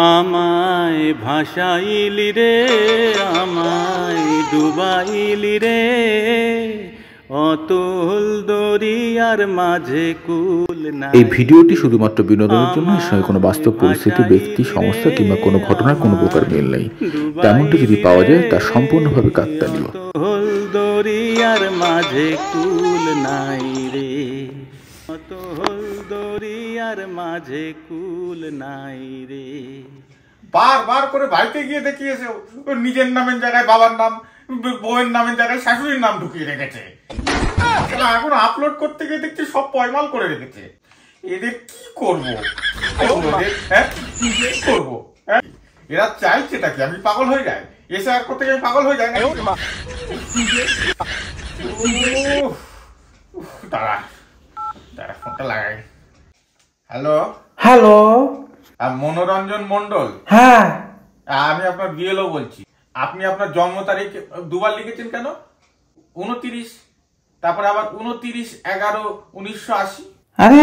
আমায় ভাসাইলি রে, আমায় ডুবাইলি রে, অতুল দরিয়ার মাঝে কুল নাই। এই ভিডিওটি শুধুমাত্র বিনোদনের জন্য, এর সঙ্গে কোনো বাস্তব পরিস্থিতি, ব্যক্তি, সংস্থা কিংবা কোনো ঘটনার কোনো প্রকার মিল নেই। তেমনটি যদি পাওয়া যায় তা সম্পূর্ণভাবে কাকতালীয়। অতুল দরিয়ার মাঝে কুল নাই রে, অতুল দরিয়ার মাঝে কুল নাই রে। বারবার করে বাড়িতে গিয়ে দেখিয়েছে ওর নিজের নামের জায়গায় বাবার নাম, বউয়ের নামের জায়গায় শাশুড়ির নাম ঢুকিয়ে রেখেছে। এখন আপলোড করতে গিয়ে দেখছি সব পয়মাল করে রেখেছে। এদের কি করবো? হ্যাঁ কি করবো? এরা চাইছেটা কি আমি পাগল হয়ে যাই? এসে আর করতে গিয়ে আমি পাগল হয়ে যাই না? দাঁড়া দাঁড়া, ফোনটা লাগাই। হ্যালো হ্যালো, মনোরঞ্জন মন্ডল। হ্যাঁ আমি আপনার বিএলও বলছি। আপনি আপনার জন্ম তারিখ দুবার লিখেছেন কেন? 29, তারপরে আবার 29/11/1980। আরে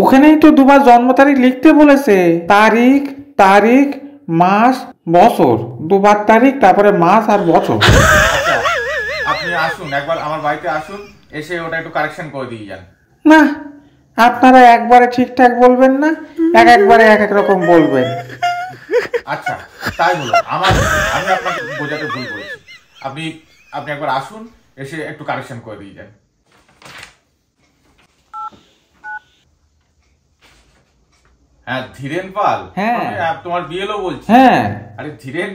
ওখানেই তো দুবার জন্ম তারিখ লিখতে বলেছে। তারিখ, তারিখ, মাস, বছর, দুবার তারিখ, তারপরে মাস আর বছর। আচ্ছা, আপনি আসুন একবার আমার বাড়িতে আসুন, এসে ওটা একটু কারেকশন করে দিয়ে যান। না, আপনারা একবারে ঠিকঠাক বলবেন না, একবারে এক এক রকম বলবেন। আচ্ছা তাই বলুন, আমি আপনাকে বোঝাতে ভুল করেছি। আপনি একবার আসুন, এসে একটু কারেকশন করে দিয়ে যান। হ্যাঁ ধীরেন পাল। হ্যাঁ তোমার বিএলও বলছি। হ্যাঁ আরে ধীরেন,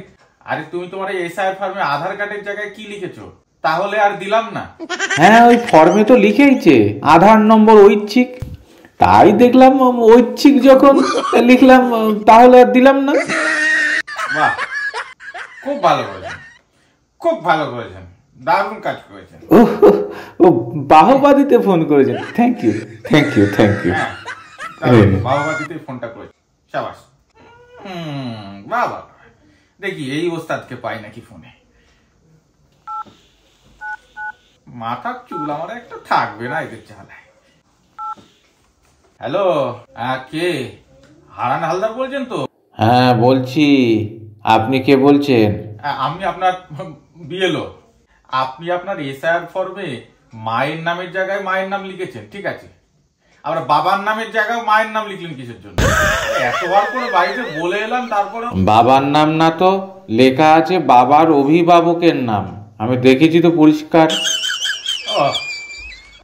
আরে তুমি তোমার এই এসআইআর ফর্মে আধার কার্ডের জায়গায় কি লিখেছো? তাহলে আর দিলাম না। হ্যাঁ ওই ফর্মে তো লিখেইছে আধার নম্বর ঐচ্ছিক, তাই দেখলাম ঐচ্ছিক যখন লিখলাম, তাহলে আর দিলাম না। বাহ, খুব ভালো করেছেন, খুব ভালো করেছেন, দারুণ কাজ করেছেন। ও বাহবা দিতে ফোন করেছেন, thank you thank you thank you. বাবাদিতে ফোনটা করেছে, শাবাশ। বাবা দেখি এই ওস্তাদকে পাই নাকি ফোনে। মাথার চুল আমার একটা থাকবে না এদের চালায়। হ্যালো, কে? হারান হালদার বলছেন তো? হ্যাঁ বলছি, আপনি কে বলছেন? আমি আপনার বিএলও। আপনি আপনার এসআইআর ফর্মে মায়ের নামের জায়গায় মায়ের নাম লিখেছেন, ঠিক আছে, আবার বাবার নামের জায়গায় মায়ের নাম লিখলেন কিসের জন্য? এতবার করে বাড়িতে বলে এলাম, তারপরে বাবার নাম না তো, লেখা আছে বাবার অভিভাবকের নাম, আমি দেখেছি তো পরিষ্কার।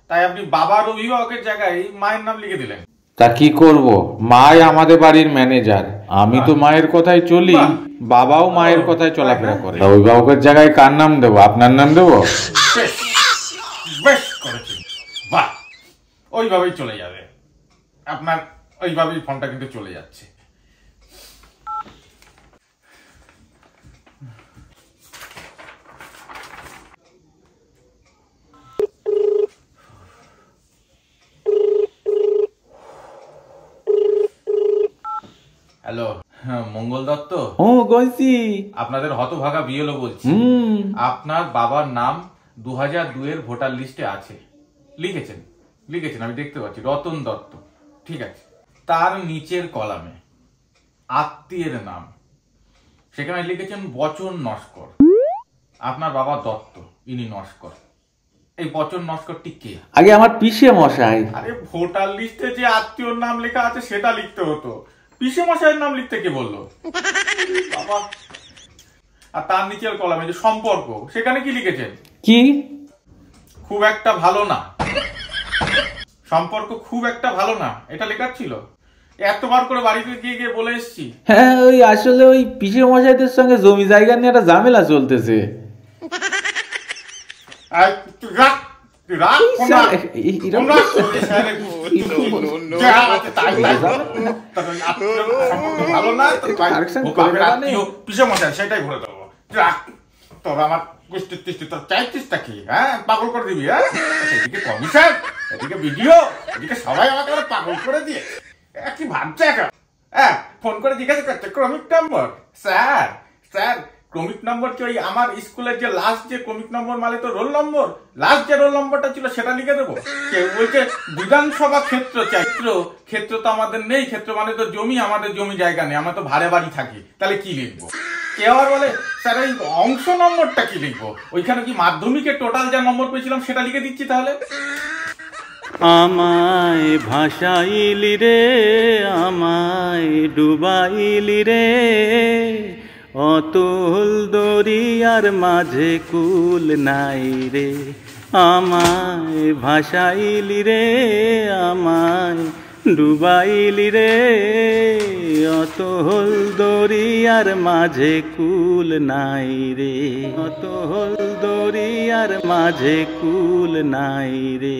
তাই আপনি বাবার অভিভাবকের জায়গায় মায়ের নাম লিখে দিলেন। তা কি করব, মাই আমাদের বাড়ির ম্যানেজার, আমি তো মায়ের কথায় চলি, বাবাও মায়ের কথায় চলাফেরা করে। অভিভাবকের জায়গায় কার নাম দেবো? আপনার নাম দেবো? বেশ করেছেন, বাহ, ওইভাবেই চলে যাবে আপনার, ওইভাবেই ফোনটা কিন্তু চলে যাচ্ছে। হ্যালো, মঙ্গল দত্ত। ও কইছি, আপনাদের হতভাগা বিএলও বলছি। আপনার বাবার নাম 2002 ভোটার লিস্টে আছে, লিখেছেন, আমি দেখতে পাচ্ছি, রতন দত্ত, ঠিক আছে। তার নিচের কলামে আত্মীয়ের নাম, সেখানে লিখেছেন বচন নস্কর। আপনার বাবা দত্ত, ইনি নস্কর। এই বচন নস্করটি কে? আগে আমার পিসে মশাই। আরে ভোটার লিস্টে যে আত্মীয়র নাম লেখা আছে সেটা লিখতে হতো, পিসে মশাইয়ের নাম লিখতে কে বললো? বাবা, আর তার নিচের কলামে যে সম্পর্ক, সেখানে কি লিখেছেন? কি? খুব একটা ভালো না। সম্পর্ক খুব একটা ভালো না, এটা লেখা ছিল। এতবার করে বাড়িতে গিয়ে বলে এসছি। হ্যাঁ ওই আসলে ওই পিসে মশাইদের সঙ্গে জমি জায়গা নিয়ে একটা ঝামেলা চলতেছে। সেটাই ভরে দেবো। তোর আমার গোষ্ঠীর টিষ্টি তোর চাইছিসটা কি? হ্যাঁ, পাগল করে দিবি? হ্যাঁ, এদিকে কমিশন, এদিকে ভিডিও, এদিকে সবাই আমাকে পাগল করে দিয়ে কি ভাবছে এখন? হ্যাঁ, ফোন করে জিজ্ঞাসা করছে ক্রমিক নম্বর। স্যার ক্রমিক নম্বর কি ওই আমার স্কুলের যে লাস্ট যে ক্রমিক নম্বর মানে তো রোল নম্বর, লাস্ট যে রোল নম্বরটা ছিল সেটা লিখে দেবো? কেউ বলছে বিধানসভা ক্ষেত্র চাই, ক্ষেত্র তো আমাদের নেই, ক্ষেত্র মানে তো জমি, আমাদের জমি জায়গা নেই, আমরা তো ভাড়ে বাড়ি থাকি, তাহলে কি লিখবো? কেউ আর বলে স্যার ওই অংশ নম্বরটা কি লিখবো? ওইখানে কি মাধ্যমিকে টোটাল যা নম্বর পেয়েছিলাম সেটা লিখে দিচ্ছি তাহলে। আমায় ভাসাইলি রে, আমায় ডুবাইলি রে, অতুল দরিয়ার মাঝে কুল নাই রে। আমায় ভাসাইলি রে, আমায় ডুবাইলি রে, অতুল দরিয়ার মাঝে কুল নাই রে, অতুল দরিয়ার মাঝে কুল নাই রে।